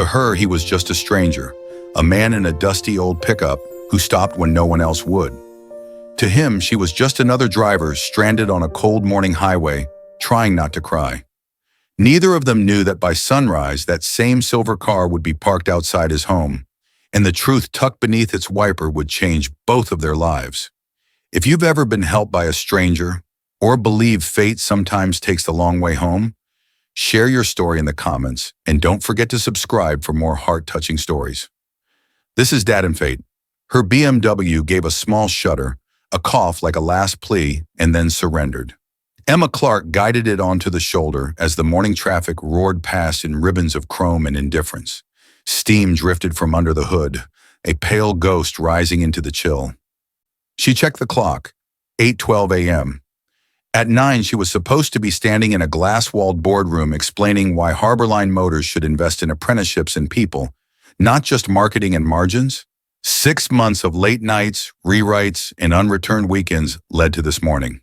To her, he was just a stranger, a man in a dusty old pickup who stopped when no one else would. To him, she was just another driver stranded on a cold morning highway, trying not to cry. Neither of them knew that by sunrise, that same silver car would be parked outside his home, and the truth tucked beneath its wiper would change both of their lives. If you've ever been helped by a stranger, or believe fate sometimes takes the long way home, share your story in the comments, and don't forget to subscribe for more heart-touching stories. This is Dad and Fate. Her BMW gave a small shudder, a cough like a last plea, and then surrendered. Emma Clark guided it onto the shoulder as the morning traffic roared past in ribbons of chrome and indifference. Steam drifted from under the hood, a pale ghost rising into the chill. She checked the clock, 8:12 a.m. At 9, she was supposed to be standing in a glass-walled boardroom explaining why Harborline Motors should invest in apprenticeships and people, not just marketing and margins. 6 months of late nights, rewrites, and unreturned weekends led to this morning.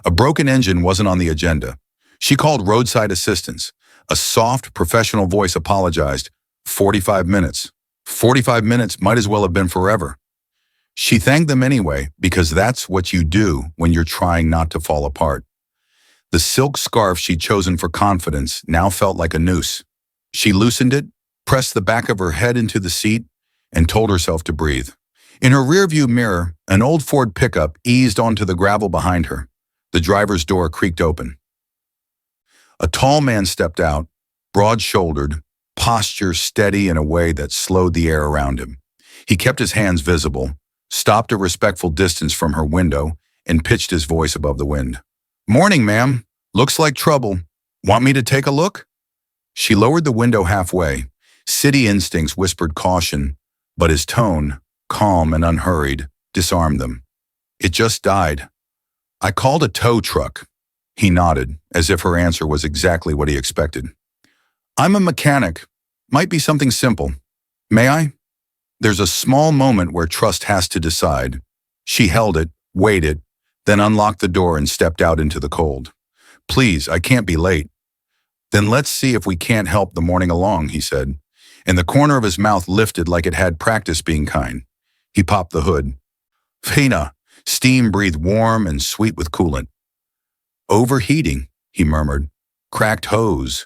A broken engine wasn't on the agenda. She called roadside assistance. A soft, professional voice apologized. 45 minutes. 45 minutes might as well have been forever. She thanked them anyway, because that's what you do when you're trying not to fall apart. The silk scarf she'd chosen for confidence now felt like a noose. She loosened it, pressed the back of her head into the seat, and told herself to breathe. In her rearview mirror, an old Ford pickup eased onto the gravel behind her. The driver's door creaked open. A tall man stepped out, broad-shouldered, posture steady in a way that slowed the air around him. He kept his hands visible, stopped a respectful distance from her window, and pitched his voice above the wind. "Morning, ma'am. Looks like trouble. Want me to take a look?" She lowered the window halfway. City instincts whispered caution, but his tone, calm and unhurried, disarmed them. "It just died. I called a tow truck." He nodded, as if her answer was exactly what he expected. "I'm a mechanic. Might be something simple. May I?" There's a small moment where trust has to decide. She held it, waited, then unlocked the door and stepped out into the cold. "Please, I can't be late." "Then let's see if we can't help the morning along," he said, and the corner of his mouth lifted like it had practice being kind. He popped the hood. "Fina." Steam breathed warm and sweet with coolant. "Overheating," he murmured. "Cracked hose.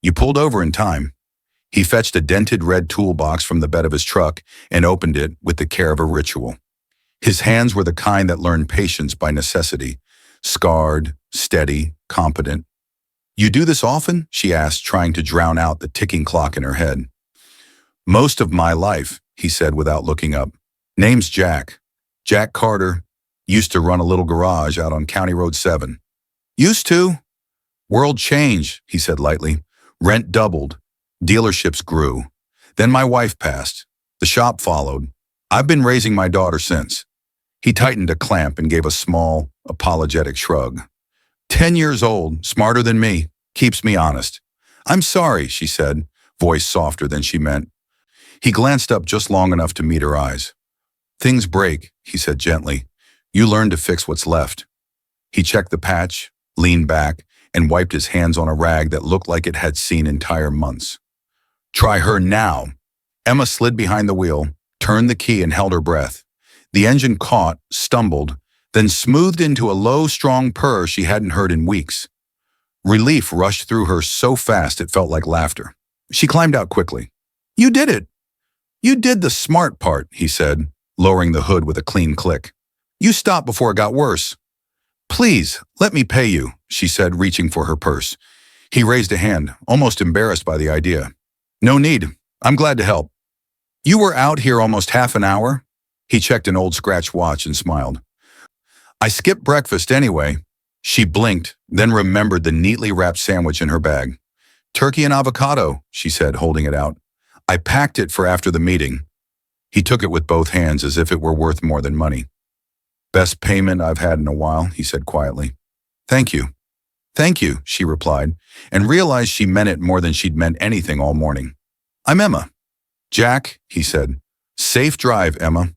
You pulled over in time." He fetched a dented red toolbox from the bed of his truck and opened it with the care of a ritual. His hands were the kind that learned patience by necessity. Scarred, steady, competent. "You do this often?" she asked, trying to drown out the ticking clock in her head. "Most of my life," he said without looking up. "Name's Jack. Jack Carter. Used to run a little garage out on County Road 7. "Used to?" "World changed," he said lightly. "Rent doubled. Dealerships grew. Then my wife passed. The shop followed. I've been raising my daughter since." He tightened a clamp and gave a small, apologetic shrug. 10 years old, smarter than me, keeps me honest." "I'm sorry," she said, voice softer than she meant. He glanced up just long enough to meet her eyes. "Things break," he said gently. "You learn to fix what's left." He checked the patch, leaned back, and wiped his hands on a rag that looked like it had seen entire months. "Try her now." Emma slid behind the wheel, turned the key and held her breath. The engine caught, stumbled, then smoothed into a low, strong purr she hadn't heard in weeks. Relief rushed through her so fast it felt like laughter. She climbed out quickly. "You did it." "You did the smart part," he said, lowering the hood with a clean click. "You stopped before it got worse." "Please, let me pay you," she said, reaching for her purse. He raised a hand, almost embarrassed by the idea. "No need. I'm glad to help." "You were out here almost half an hour?" He checked an old scratch watch and smiled. "I skipped breakfast anyway." She blinked, then remembered the neatly wrapped sandwich in her bag. "Turkey and avocado," she said, holding it out. "I packed it for after the meeting." He took it with both hands as if it were worth more than money. "Best payment I've had in a while," he said quietly. "Thank you." "Thank you," she replied, and realized she meant it more than she'd meant anything all morning. "I'm Emma." "Jack," he said. "Safe drive, Emma."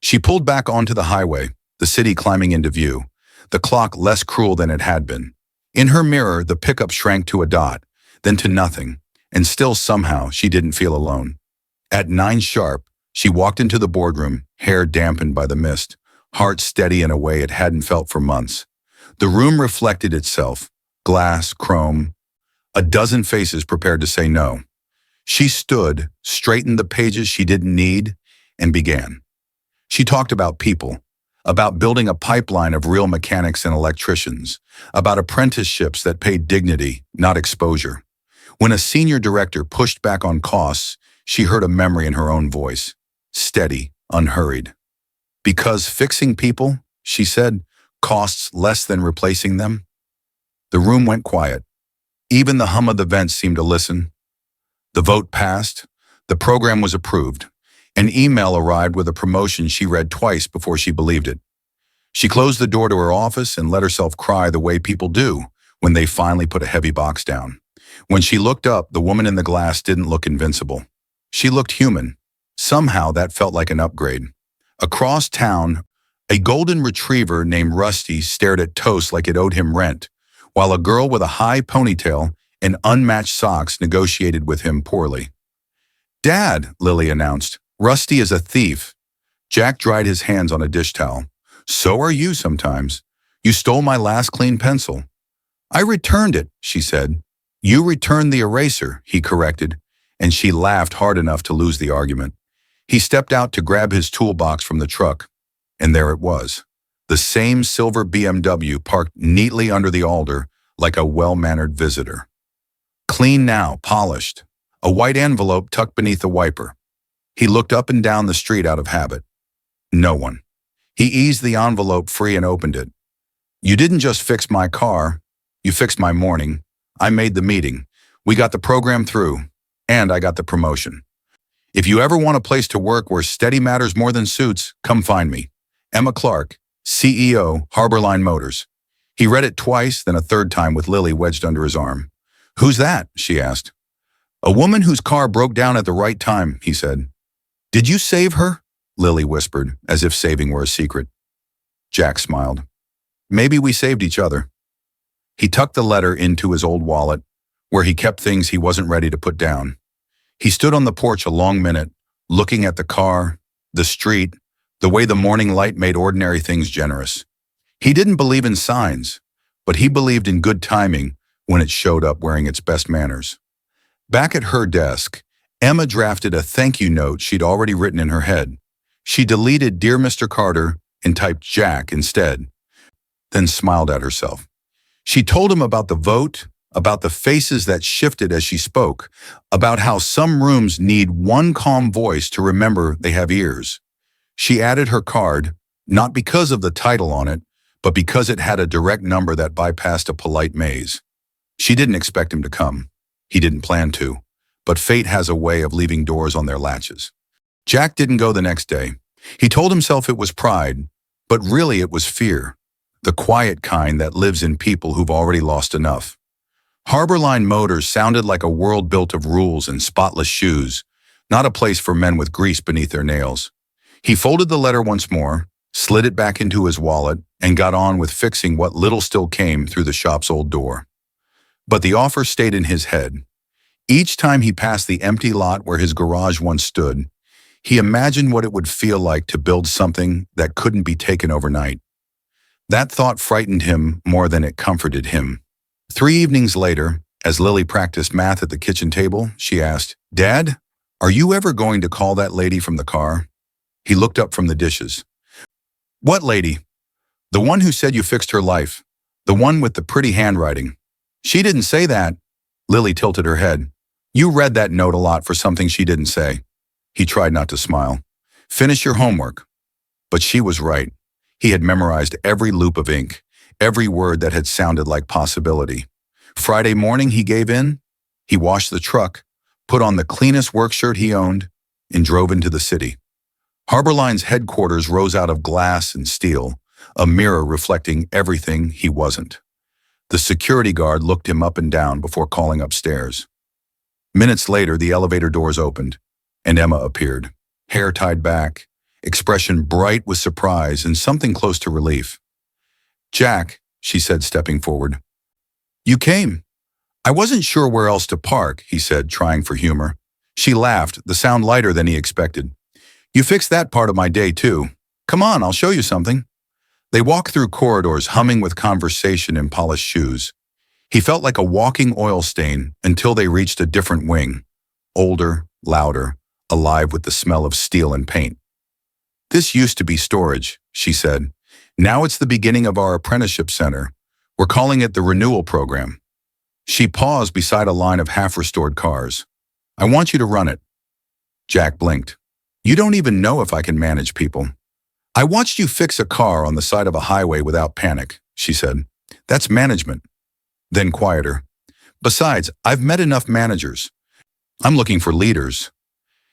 She pulled back onto the highway, the city climbing into view, the clock less cruel than it had been. In her mirror, the pickup shrank to a dot, then to nothing, and still somehow she didn't feel alone. At 9 sharp, she walked into the boardroom, hair dampened by the mist, heart steady in a way it hadn't felt for months. The room reflected itself, glass, chrome, a dozen faces prepared to say no. She stood, straightened the pages she didn't need, and began. She talked about people, about building a pipeline of real mechanics and electricians, about apprenticeships that paid dignity, not exposure. When a senior director pushed back on costs, she heard a memory in her own voice, steady, unhurried. Because fixing people, she said, costs less than replacing them. The room went quiet. Even the hum of the vents seemed to listen. The vote passed. The program was approved. An email arrived with a promotion she read twice before she believed it. She closed the door to her office and let herself cry the way people do when they finally put a heavy box down. When she looked up, the woman in the glass didn't look invincible. She looked human. Somehow that felt like an upgrade. Across town, a golden retriever named Rusty stared at Toast like it owed him rent, while a girl with a high ponytail and unmatched socks negotiated with him poorly. "Dad," Lily announced, "Rusty is a thief." Jack dried his hands on a dish towel. "So are you sometimes. You stole my last clean pencil." "I returned it," she said. "You returned the eraser," he corrected, and she laughed hard enough to lose the argument. He stepped out to grab his toolbox from the truck, and there it was. The same silver BMW parked neatly under the alder like a well-mannered visitor. Clean now, polished. A white envelope tucked beneath the wiper. He looked up and down the street out of habit. No one. He eased the envelope free and opened it. "You didn't just fix my car. You fixed my morning. I made the meeting. We got the program through. And I got the promotion. If you ever want a place to work where steady matters more than suits, come find me. Emma Clark, CEO, Harborline Motors." He read it twice, then a third time with Lily wedged under his arm. "Who's that?" she asked. "A woman whose car broke down at the right time," he said. "Did you save her?" Lily whispered, as if saving were a secret. Jack smiled. "Maybe we saved each other." He tucked the letter into his old wallet, where he kept things he wasn't ready to put down. He stood on the porch a long minute, looking at the car, the street, the way the morning light made ordinary things generous. He didn't believe in signs, but he believed in good timing when it showed up wearing its best manners. Back at her desk, Emma drafted a thank you note she'd already written in her head. She deleted "Dear Mr. Carter" and typed "Jack" instead, then smiled at herself. She told him about the vote, about the faces that shifted as she spoke, about how some rooms need one calm voice to remember they have ears. She added her card, not because of the title on it, but because it had a direct number that bypassed a polite maze. She didn't expect him to come. He didn't plan to, but fate has a way of leaving doors on their latches. Jack didn't go the next day. He told himself it was pride, but really it was fear, the quiet kind that lives in people who've already lost enough. Harborline Motors sounded like a world built of rules and spotless shoes, not a place for men with grease beneath their nails. He folded the letter once more, slid it back into his wallet, and got on with fixing what little still came through the shop's old door. But the offer stayed in his head. Each time he passed the empty lot where his garage once stood, he imagined what it would feel like to build something that couldn't be taken overnight. That thought frightened him more than it comforted him. 3 evenings later, as Lily practiced math at the kitchen table, she asked, "Dad, are you ever going to call that lady from the car?" He looked up from the dishes. "What lady?" "The one who said you fixed her life. The one with the pretty handwriting." "She didn't say that." Lily tilted her head. "You read that note a lot for something she didn't say." He tried not to smile. "Finish your homework." But she was right. He had memorized every loop of ink, every word that had sounded like possibility. Friday morning he gave in. He washed the truck, put on the cleanest work shirt he owned, and drove into the city. Harborline's headquarters rose out of glass and steel, a mirror reflecting everything he wasn't. The security guard looked him up and down before calling upstairs. Minutes later, the elevator doors opened, and Emma appeared, hair tied back, expression bright with surprise and something close to relief. "Jack," she said, stepping forward. "You came. I wasn't sure where else to park, he said, trying for humor. She laughed, the sound lighter than he expected. You fixed that part of my day, too. Come on, I'll show you something. They walked through corridors humming with conversation and polished shoes. He felt like a walking oil stain until they reached a different wing. Older, louder, alive with the smell of steel and paint. This used to be storage, she said. Now it's the beginning of our apprenticeship center. We're calling it the renewal program. She paused beside a line of half-restored cars. I want you to run it. Jack blinked. You don't even know if I can manage people. I watched you fix a car on the side of a highway without panic, she said. That's management. Then quieter. Besides, I've met enough managers. I'm looking for leaders.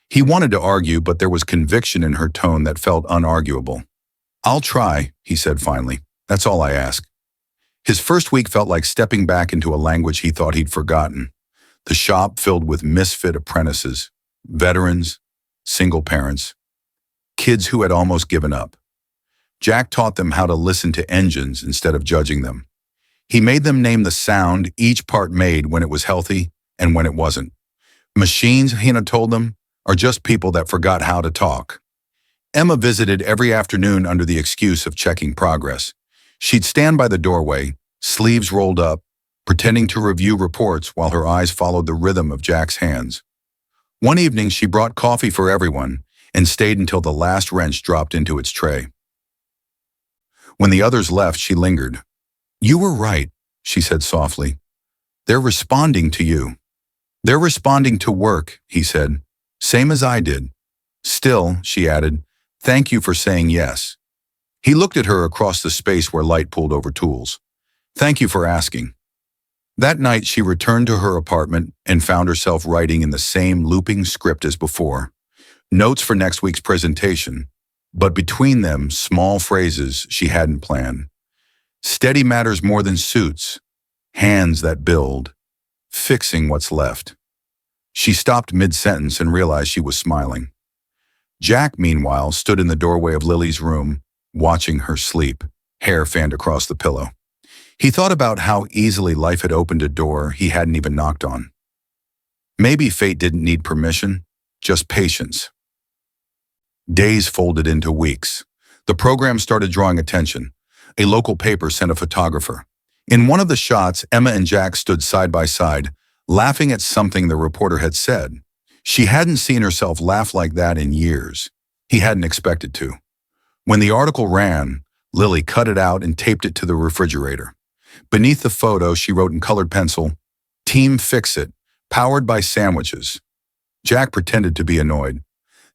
He wanted to argue, but there was conviction in her tone that felt unarguable. I'll try, he said finally. That's all I ask. His first week felt like stepping back into a language he thought he'd forgotten. The shop filled with misfit apprentices, veterans, single parents, kids who had almost given up. Jack taught them how to listen to engines instead of judging them. He made them name the sound each part made when it was healthy and when it wasn't. Machines, Hina told them, are just people that forgot how to talk. Emma visited every afternoon under the excuse of checking progress. She'd stand by the doorway, sleeves rolled up, pretending to review reports while her eyes followed the rhythm of Jack's hands. One evening, she brought coffee for everyone and stayed until the last wrench dropped into its tray. When the others left, she lingered. You were right, she said softly. They're responding to you. They're responding to work, he said. Same as I did. Still, she added, thank you for saying yes. He looked at her across the space where light pooled over tools. Thank you for asking. That night, she returned to her apartment and found herself writing in the same looping script as before. Notes for next week's presentation, but between them, small phrases she hadn't planned. Steady matters more than suits. Hands that build. Fixing what's left. She stopped mid-sentence and realized she was smiling. Jack, meanwhile, stood in the doorway of Lily's room, watching her sleep, hair fanned across the pillow. He thought about how easily life had opened a door he hadn't even knocked on. Maybe fate didn't need permission, just patience. Days folded into weeks. The program started drawing attention. A local paper sent a photographer. In one of the shots, Emma and Jack stood side by side, laughing at something the reporter had said. She hadn't seen herself laugh like that in years. He hadn't expected to. When the article ran, Lily cut it out and taped it to the refrigerator. Beneath the photo, she wrote in colored pencil, Team Fix It, powered by sandwiches. Jack pretended to be annoyed.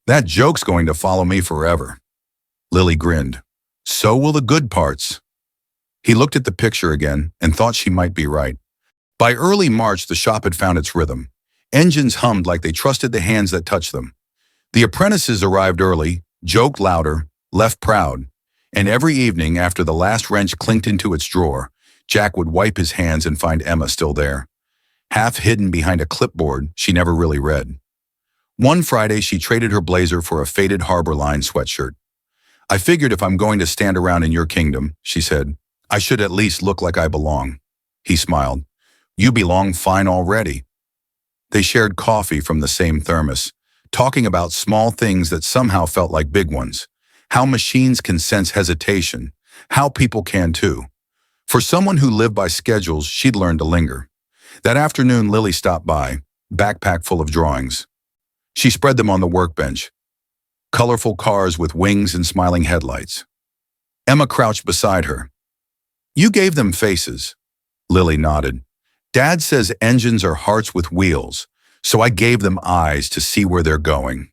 That joke's going to follow me forever. Lily grinned. So will the good parts. He looked at the picture again and thought she might be right. By early March, the shop had found its rhythm. Engines hummed like they trusted the hands that touched them. The apprentices arrived early, joked louder, left proud, and every evening after the last wrench clinked into its drawer, Jack would wipe his hands and find Emma still there, half hidden behind a clipboard she never really read. One Friday, she traded her blazer for a faded Harbor Line sweatshirt. I figured if I'm going to stand around in your kingdom, she said, I should at least look like I belong. He smiled. You belong fine already. They shared coffee from the same thermos, talking about small things that somehow felt like big ones. How machines can sense hesitation, how people can too. For someone who lived by schedules, she'd learned to linger. That afternoon, Lily stopped by, backpack full of drawings. She spread them on the workbench. Colorful cars with wings and smiling headlights. Emma crouched beside her. You gave them faces. Lily nodded. Dad says engines are hearts with wheels, so I gave them eyes to see where they're going.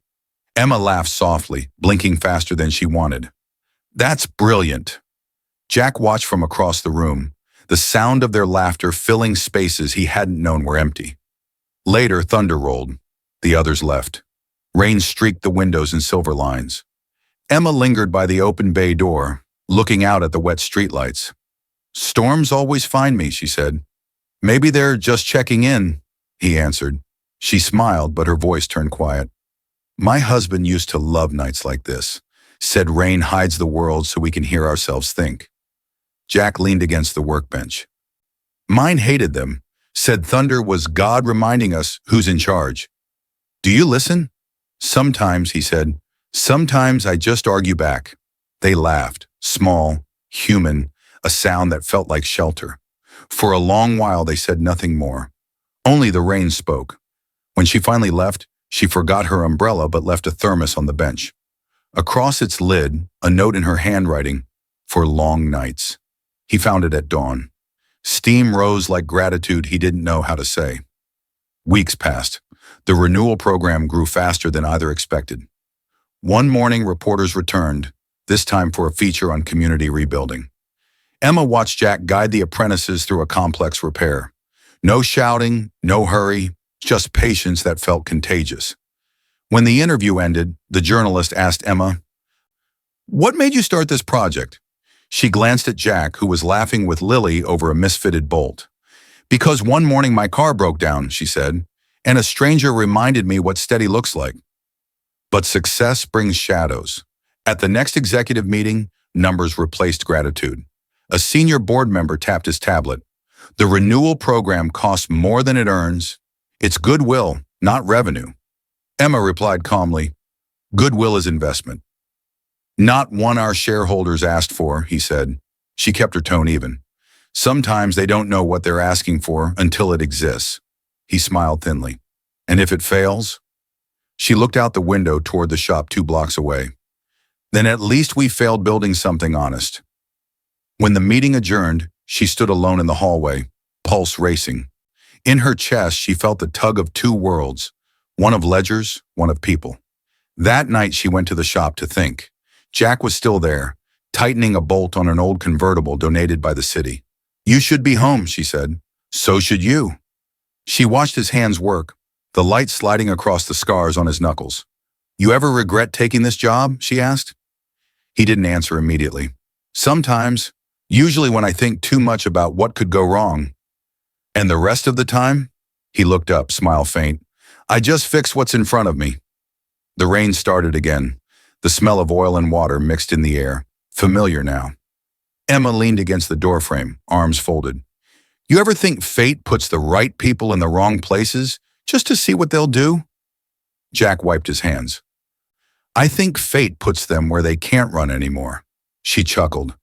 Emma laughed softly, blinking faster than she wanted. That's brilliant. Jack watched from across the room, the sound of their laughter filling spaces he hadn't known were empty. Later, thunder rolled. The others left. Rain streaked the windows in silver lines. Emma lingered by the open bay door, looking out at the wet streetlights. Storms always find me, she said. Maybe they're just checking in, he answered. She smiled, but her voice turned quiet. My husband used to love nights like this, said rain hides the world so we can hear ourselves think. Jack leaned against the workbench. Mine hated them, Said thunder was God reminding us who's in charge. Do you listen? Sometimes, he said. Sometimes I just argue back. They laughed, small, human, a sound that felt like shelter. For a long while they said nothing more. Only the rain spoke. When she finally left, she forgot her umbrella but left a thermos on the bench. Across its lid, a note in her handwriting, for long nights. He found it at dawn. Steam rose like gratitude he didn't know how to say. Weeks passed. The renewal program grew faster than either expected. One morning, reporters returned, this time for a feature on community rebuilding. Emma watched Jack guide the apprentices through a complex repair. No shouting, no hurry, just patience that felt contagious. When the interview ended, the journalist asked Emma, "What made you start this project?" She glanced at Jack, who was laughing with Lily over a misfitted bolt. "Because one morning my car broke down," she said, "and a stranger reminded me what steady looks like." But success brings shadows. At the next executive meeting, numbers replaced gratitude. A senior board member tapped his tablet. The renewal program costs more than it earns. It's goodwill, not revenue. Emma replied calmly, "Goodwill is investment." "Not one our shareholders asked for," he said. She kept her tone even. "Sometimes they don't know what they're asking for until it exists." He smiled thinly. "And if it fails?" She looked out the window toward the shop 2 blocks away. "Then at least we failed building something honest." When the meeting adjourned, she stood alone in the hallway, pulse racing. In her chest, she felt the tug of 2 worlds, one of ledgers, one of people. That night, she went to the shop to think. Jack was still there, tightening a bolt on an old convertible donated by the city. "You should be home," she said. "So should you." She watched his hands work, the light sliding across the scars on his knuckles. "You ever regret taking this job?" she asked. He didn't answer immediately. "Sometimes, usually when I think too much about what could go wrong." "And the rest of the time?" He looked up, smile faint. "I just fix what's in front of me." The rain started again. The smell of oil and water mixed in the air, familiar now. Emma leaned against the doorframe, arms folded. "You ever think fate puts the right people in the wrong places just to see what they'll do?" Jack wiped his hands. "I think fate puts them where they can't run anymore." She chuckled.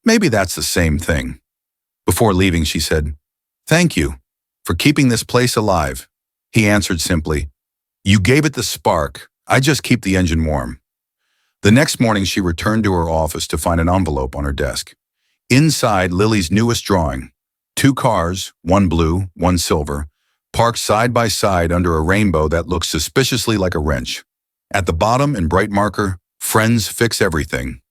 "Maybe that's the same thing." Before leaving, she said, "Thank you for keeping this place alive." He answered simply, "You gave it the spark. I just keep the engine warm." The next morning, she returned to her office to find an envelope on her desk. Inside, Lily's newest drawing. 2 cars, one blue, one silver, parked side by side under a rainbow that looked suspiciously like a wrench. At the bottom, in bright marker, "Friends fix everything."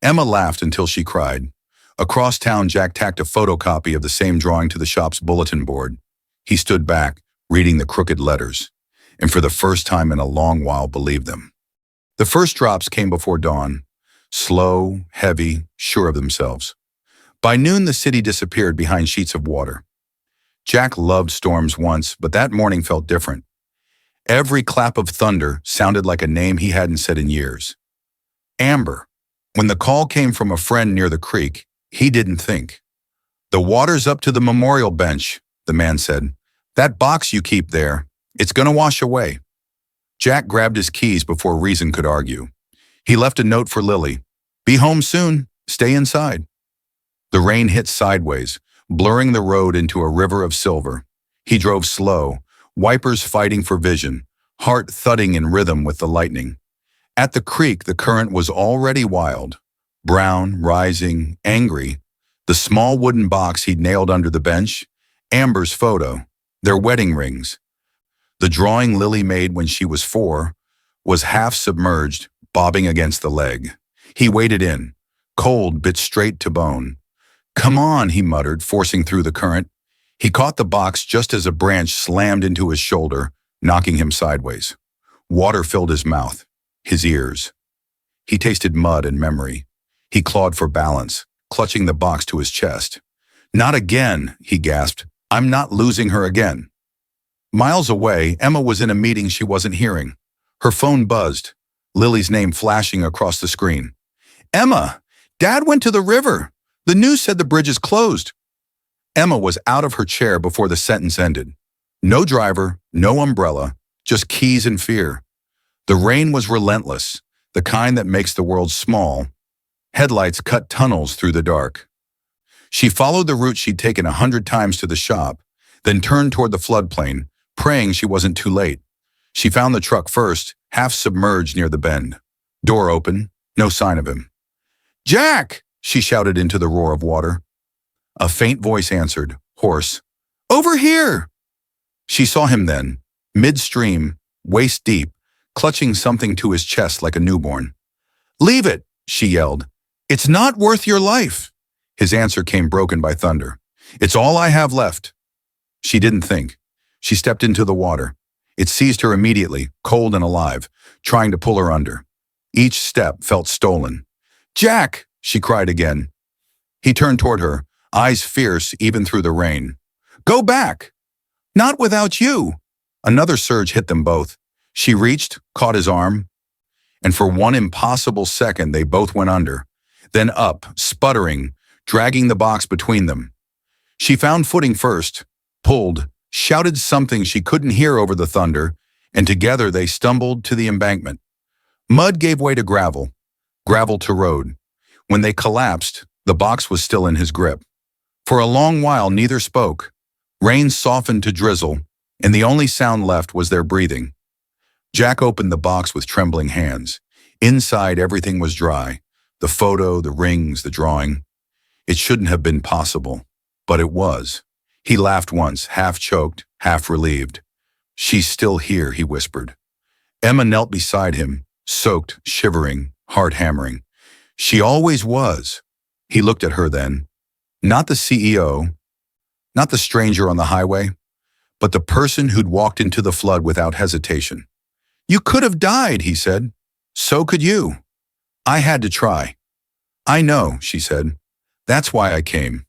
Emma laughed until she cried. Across town, Jack tacked a photocopy of the same drawing to the shop's bulletin board. He stood back, reading the crooked letters, and for the first time in a long while believed them. The first drops came before dawn, slow, heavy, sure of themselves. By noon, the city disappeared behind sheets of water. Jack loved storms once, but that morning felt different. Every clap of thunder sounded like a name he hadn't said in years. Amber. When the call came from a friend near the creek, he didn't think. "The water's up to the memorial bench," the man said. "That box you keep there, it's gonna wash away." Jack grabbed his keys before reason could argue. He left a note for Lily. "Be home soon. Stay inside." The rain hit sideways, blurring the road into a river of silver. He drove slow, wipers fighting for vision, heart thudding in rhythm with the lightning. At the creek, the current was already wild. Brown, rising, angry. The small wooden box he'd nailed under the bench, Amber's photo, their wedding rings. The drawing Lily made when she was 4 was half submerged, bobbing against the leg. He waded in, cold bit straight to bone. "Come on," he muttered, forcing through the current. He caught the box just as a branch slammed into his shoulder, knocking him sideways. Water filled his mouth, his ears. He tasted mud and memory. He clawed for balance, clutching the box to his chest. "Not again," he gasped. "I'm not losing her again." Miles away, Emma was in a meeting she wasn't hearing. Her phone buzzed, Lily's name flashing across the screen. "Emma, Dad went to the river. The news said the bridge is closed." Emma was out of her chair before the sentence ended. No driver, no umbrella, just keys and fear. The rain was relentless, the kind that makes the world small. Headlights cut tunnels through the dark. She followed the route she'd taken 100 times to the shop, then turned toward the floodplain, praying she wasn't too late. She found the truck first, half submerged near the bend. Door open, no sign of him. "Jack!" she shouted into the roar of water. A faint voice answered, hoarse. "Over here!" She saw him then, midstream, waist deep, clutching something to his chest like a newborn. "Leave it!" she yelled. "It's not worth your life." His answer came broken by thunder. "It's all I have left." She didn't think. She stepped into the water. It seized her immediately, cold and alive, trying to pull her under. Each step felt stolen. "Jack!" she cried again. He turned toward her, eyes fierce even through the rain. "Go back!" "Not without you!" Another surge hit them both. She reached, caught his arm, and for one impossible second they both went under, then up, sputtering, dragging the box between them. She found footing first, pulled, shouted something she couldn't hear over the thunder, and together they stumbled to the embankment. Mud gave way to gravel, gravel to road. When they collapsed, the box was still in his grip. For a long while neither spoke. Rain softened to drizzle, and the only sound left was their breathing. Jack opened the box with trembling hands. Inside everything was dry. The photo, the rings, the drawing. It shouldn't have been possible, but it was. He laughed once, half choked, half relieved. "She's still here," he whispered. Emma knelt beside him, soaked, shivering, heart hammering. "She always was." He looked at her then. Not the CEO, not the stranger on the highway, but the person who'd walked into the flood without hesitation. "You could have died," he said. "So could you." "I had to try." "I know," she said. "That's why I came."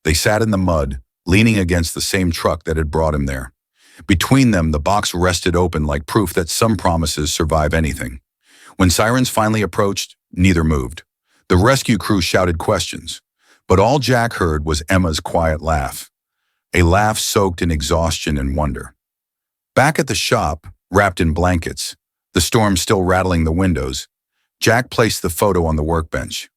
They sat in the mud, leaning against the same truck that had brought him there. Between them, the box rested open like proof that some promises survive anything. When sirens finally approached, neither moved. The rescue crew shouted questions, but all Jack heard was Emma's quiet laugh, a laugh soaked in exhaustion and wonder. Back at the shop, wrapped in blankets, the storm still rattling the windows, Jack placed the photo on the workbench.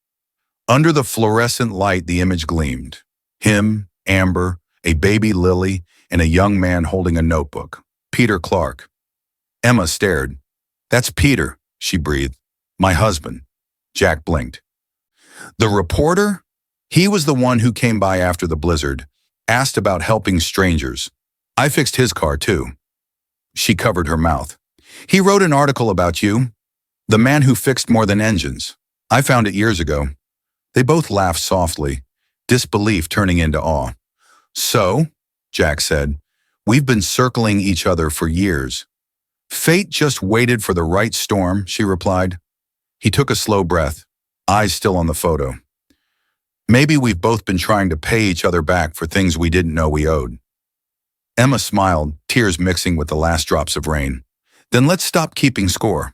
Under the fluorescent light, the image gleamed. Him, Amber, a baby Lily, and a young man holding a notebook. Peter Clark. Emma stared. "That's Peter," she breathed. "My husband." Jack blinked. "The reporter? He was the one who came by after the blizzard, asked about helping strangers. I fixed his car too." She covered her mouth. "He wrote an article about you. The man who fixed more than engines. I found it years ago." They both laughed softly, disbelief turning into awe. "So," Jack said, "we've been circling each other for years." "Fate just waited for the right storm," she replied. He took a slow breath, eyes still on the photo. "Maybe we've both been trying to pay each other back for things we didn't know we owed." Emma smiled, tears mixing with the last drops of rain. "Then let's stop keeping score."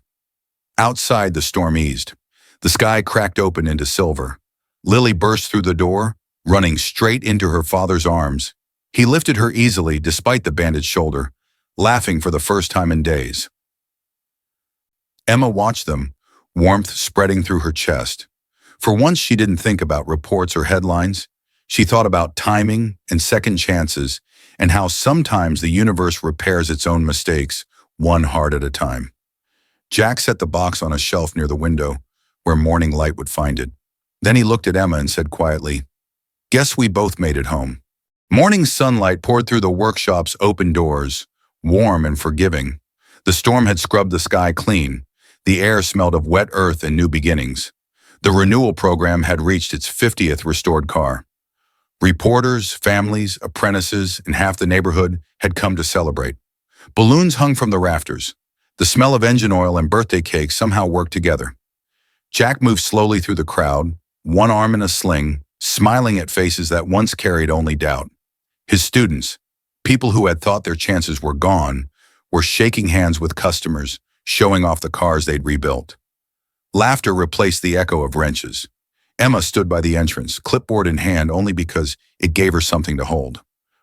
Outside, the storm eased. The sky cracked open into silver. Lily burst through the door, running straight into her father's arms. He lifted her easily despite the bandaged shoulder, laughing for the first time in days. Emma watched them, warmth spreading through her chest. For once she didn't think about reports or headlines. She thought about timing and second chances and how sometimes the universe repairs its own mistakes, one heart at a time. Jack set the box on a shelf near the window, where morning light would find it. Then he looked at Emma and said quietly, "Guess we both made it home." Morning sunlight poured through the workshop's open doors, warm and forgiving. The storm had scrubbed the sky clean. The air smelled of wet earth and new beginnings. The renewal program had reached its 50th restored car. Reporters, families, apprentices, and half the neighborhood had come to celebrate. Balloons hung from the rafters. The smell of engine oil and birthday cake somehow worked together. Jack moved slowly through the crowd, one arm in a sling, smiling at faces that once carried only doubt. His students, people who had thought their chances were gone, were shaking hands with customers, showing off the cars they'd rebuilt. Laughter replaced the echo of wrenches. Emma stood by the entrance, clipboard in hand only because it gave her something to hold.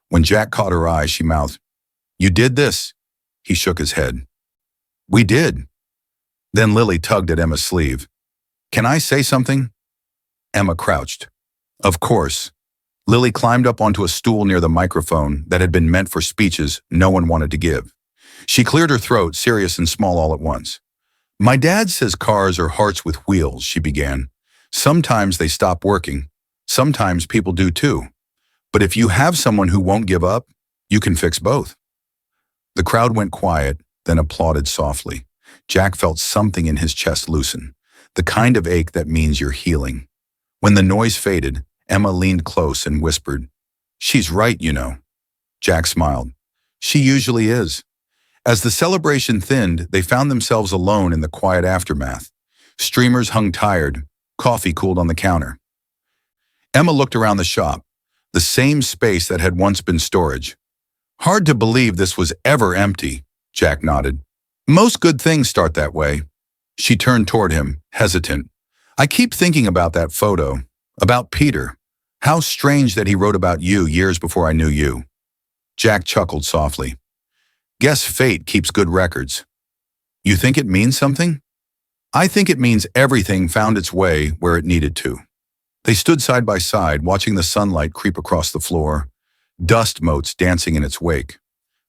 When Jack caught her eye, she mouthed, "You did this?" He shook his head. "We did." Then Lily tugged at Emma's sleeve. "Can I say something?" Emma crouched. "Of course." Lily climbed up onto a stool near the microphone that had been meant for speeches no one wanted to give. She cleared her throat, serious and small all at once. "My dad says cars are hearts with wheels," she began. "Sometimes they stop working. Sometimes people do too. But if you have someone who won't give up, you can fix both." The crowd went quiet, then applauded softly. Jack felt something in his chest loosen, the kind of ache that means you're healing. When the noise faded, Emma leaned close and whispered, "She's right, you know." Jack smiled. "She usually is." As the celebration thinned, they found themselves alone in the quiet aftermath. Streamers hung tired, coffee cooled on the counter. Emma looked around the shop, the same space that had once been storage. "Hard to believe this was ever empty," Jack nodded. "Most good things start that way." She turned toward him, hesitant. "I keep thinking about that photo, about Peter. How strange that he wrote about you years before I knew you." Jack chuckled softly. "Guess fate keeps good records." "You think it means something?" "I think it means everything found its way where it needed to." They stood side by side, watching the sunlight creep across the floor, dust motes dancing in its wake.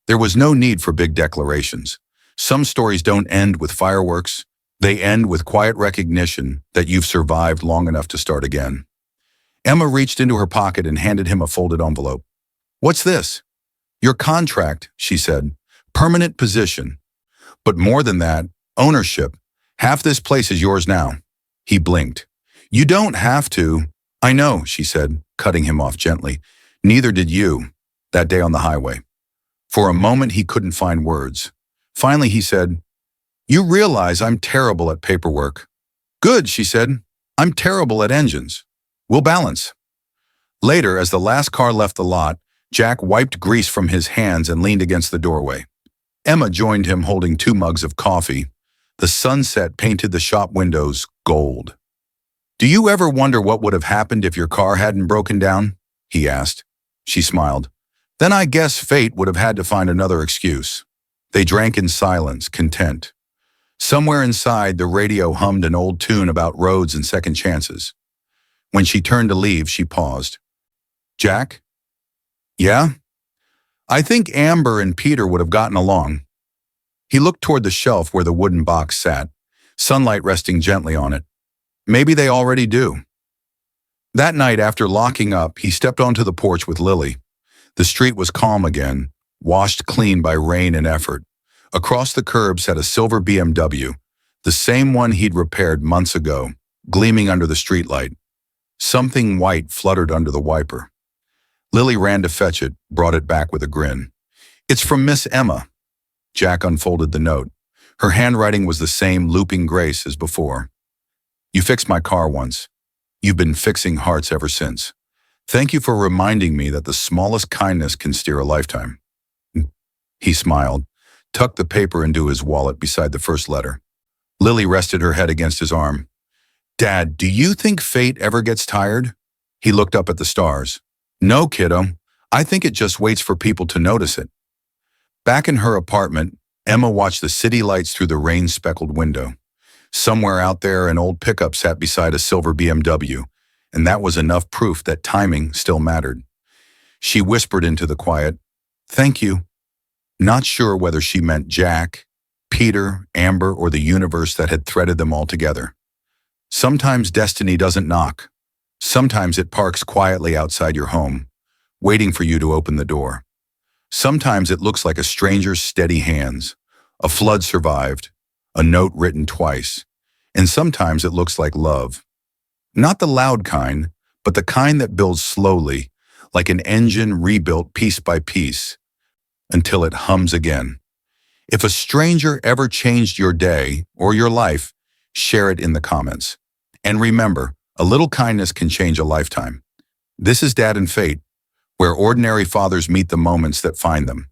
There was no need for big declarations. Some stories don't end with fireworks. They end with quiet recognition that you've survived long enough to start again. Emma reached into her pocket and handed him a folded envelope. "What's this?" "Your contract," she said. "Permanent position. But more than that, ownership. Half this place is yours now." He blinked. "You don't have to." "I know," she said, cutting him off gently. "Neither did you, that day on the highway." For a moment he couldn't find words. Finally he said, "You realize I'm terrible at paperwork." "Good," she said. "I'm terrible at engines. We'll balance." Later, as the last car left the lot, Jack wiped grease from his hands and leaned against the doorway. Emma joined him holding 2 mugs of coffee. The sunset painted the shop windows gold. "Do you ever wonder what would have happened if your car hadn't broken down?" he asked. She smiled. "Then I guess fate would have had to find another excuse." They drank in silence, content. Somewhere inside, the radio hummed an old tune about roads and second chances. When she turned to leave, she paused. "Jack?" "Yeah?" "I think Amber and Peter would have gotten along." He looked toward the shelf where the wooden box sat, sunlight resting gently on it. "Maybe they already do." That night, after locking up, he stepped onto the porch with Lily. The street was calm again, washed clean by rain and effort. Across the curb sat a silver BMW, the same one he'd repaired months ago, gleaming under the streetlight. Something white fluttered under the wiper. Lily ran to fetch it, brought it back with a grin. "It's from Miss Emma." Jack unfolded the note. Her handwriting was the same looping grace as before. "You fixed my car once. You've been fixing hearts ever since. Thank you for reminding me that the smallest kindness can steer a lifetime." He smiled, tucked the paper into his wallet beside the first letter. Lily rested her head against his arm. "Dad, do you think fate ever gets tired?" He looked up at the stars. "No, kiddo. I think it just waits for people to notice it." Back in her apartment, Emma watched the city lights through the rain-speckled window. Somewhere out there, an old pickup sat beside a silver BMW, and that was enough proof that timing still mattered. She whispered into the quiet, "Thank you," not sure whether she meant Jack, Peter, Amber, or the universe that had threaded them all together. Sometimes destiny doesn't knock. Sometimes it parks quietly outside your home, waiting for you to open the door. Sometimes it looks like a stranger's steady hands, a flood survived, a note written twice, and sometimes it looks like love. Not the loud kind, but the kind that builds slowly, like an engine rebuilt piece by piece, until it hums again. If a stranger ever changed your day or your life, share it in the comments. And remember, a little kindness can change a lifetime. This is Dad and Fate, where ordinary fathers meet the moments that find them.